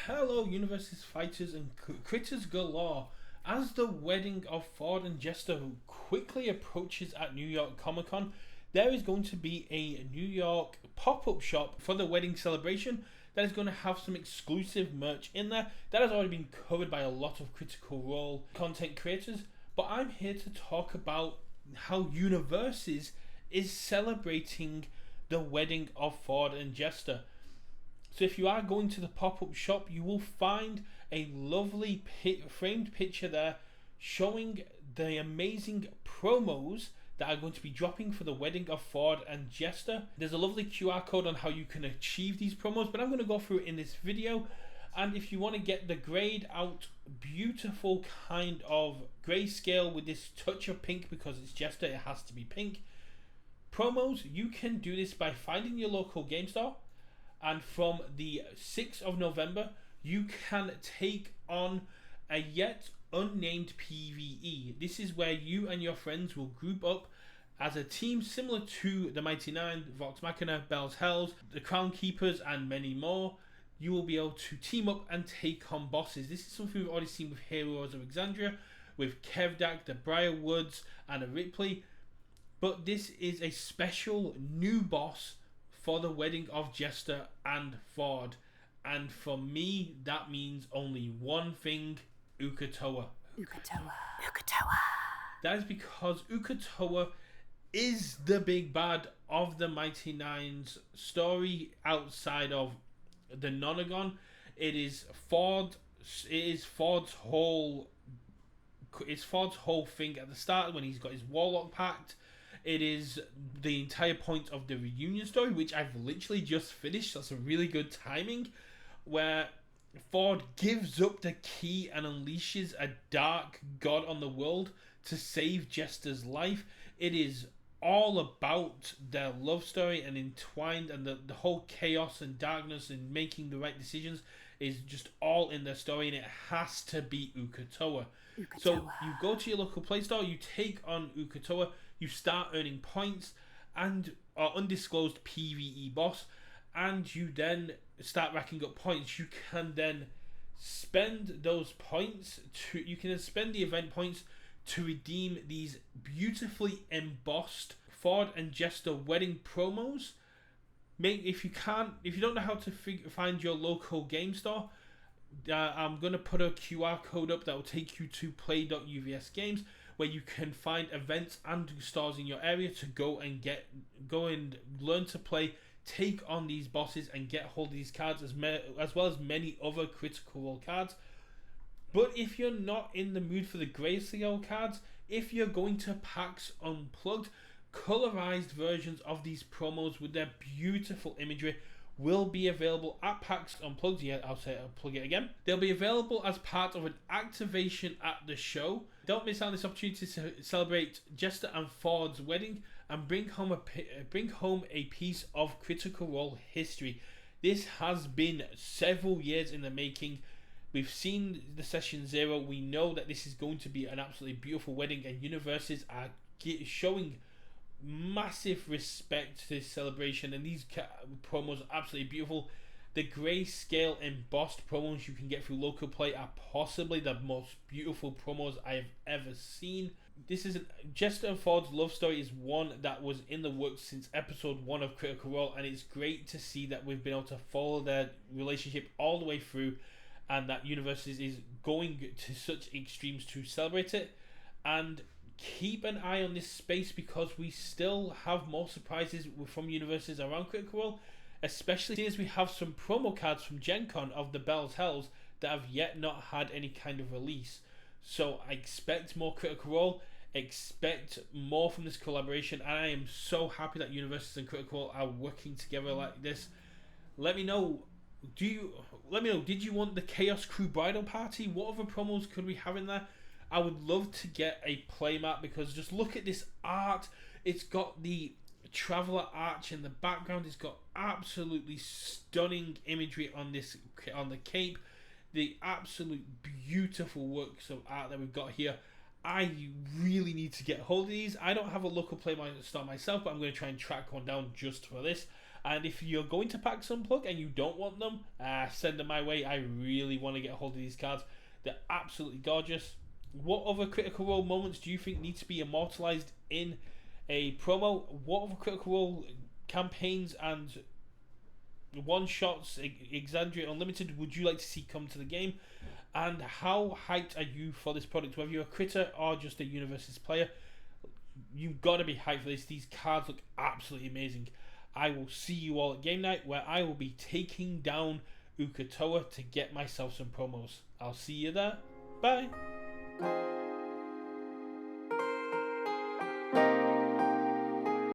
Hello, Universus fighters and critters galore. As the wedding of Fjord and Jester quickly approaches at New York Comic Con, there is going to be a New York pop-up shop for the wedding celebration that is going to have some exclusive merch in there that has already been covered by a lot of Critical Role content creators. But I'm here to talk about how Universus is celebrating the wedding of Fjord and Jester. So if you are going to the pop-up shop, you will find a lovely framed picture there showing the amazing promos that are going to be dropping for the wedding of Fjord and Jester. There's a lovely QR code on how you can achieve these promos, but I'm going to go through it in this video. And if you want to get the grayed out, beautiful kind of grayscale with this touch of pink, because it's Jester, it has to be pink, promos, you can do this by finding your local game store. And from the 6th of November, you can take on a yet unnamed PVE. This is where you and your friends will group up as a team similar to the Mighty Nine, Vox Machina, Bell's Hells, the Crown Keepers, and many more. You will be able to team up and take on bosses. This is something we've already seen with Heroes of Exandria, with Kevdak, the Briarwoods, and a Ripley. But this is a special new boss for the wedding of Jester and Fjord. And for me, that means only one thing: Uk'otoa. Uk'otoa. Uk'otoa. That is because Uk'otoa is the big bad of the Mighty Nine's story outside of the Nonagon. It is Fjord's whole thing at the start when he's got his Warlock Pact. It is the entire point of the reunion story, which I've literally just finished. That's a really good timing, where Fjord gives up the key and unleashes a dark god on the world to save Jester's life. It is all about their love story and entwined, and the whole chaos and darkness and making the right decisions is just all in their story, and it has to be Uk'otoa. So you go to your local play store, you take on Uk'otoa, you start earning points and undisclosed PVE boss, and you then start racking up points. You can then spend those points spend the event points to redeem these beautifully embossed Fjord and Jester wedding promos. If you don't know how to find your local game store, I'm going to put a QR code up that will take you to play.uvs games, where you can find events and stores in your area to go and learn to play, take on these bosses and get hold of these cards, as well as many other Critical Role cards. But if you're not in the mood for the grayscale cards, if you're going to PAX Unplugged, colorized versions of these promos with their beautiful imagery will be available at PAX Unplugged. Yeah, I'll plug it again. They'll be available as part of an activation at the show. Don't miss out on this opportunity to celebrate Jester and Fjord's wedding and bring home a piece of Critical Role history. This has been several years in the making. We've seen the Session Zero. We know that this is going to be an absolutely beautiful wedding, and Universes are showing massive respect to this celebration, and these promos are absolutely beautiful. The grayscale embossed promos you can get through local play are possibly the most beautiful promos I have ever seen. Jester and Fjord's love story is one that was in the works since episode 1 of Critical Role, and it's great to see that we've been able to follow their relationship all the way through, and that Universes is going to such extremes to celebrate it. And keep an eye on this space, because we still have more surprises from Universes around Critical Role, especially as we have some promo cards from Gen Con of the Bell's Hells that have yet not had any kind of release. So I expect more Critical Role, expect more from this collaboration, and I am so happy that Universes and Critical Role are working together like this. Let me know, did you want the Chaos Crew bridal party? What other promos could we have in there? I would love to get a playmat, because just look at this art. It's got the Traveler Arch in the background. It's got absolutely stunning imagery on the cape. The absolute beautiful works of art that we've got here. I really need to get hold of these. I don't have a local playmat store myself, but I'm going to try and track one down just for this. And if you're going to pack Sunplug and you don't want them, send them my way. I really want to get a hold of these cards. They're absolutely gorgeous. What other Critical Role moments do you think need to be immortalized in a promo? What other Critical Role campaigns and one-shots, Exandria Unlimited, would you like to see come to the game? And how hyped are you for this product? Whether you're a critter or just a Universus player, you've got to be hyped for this. These cards look absolutely amazing. I will see you all at game night, where I will be taking down Uk'otoa to get myself some promos. I'll see you there. Bye.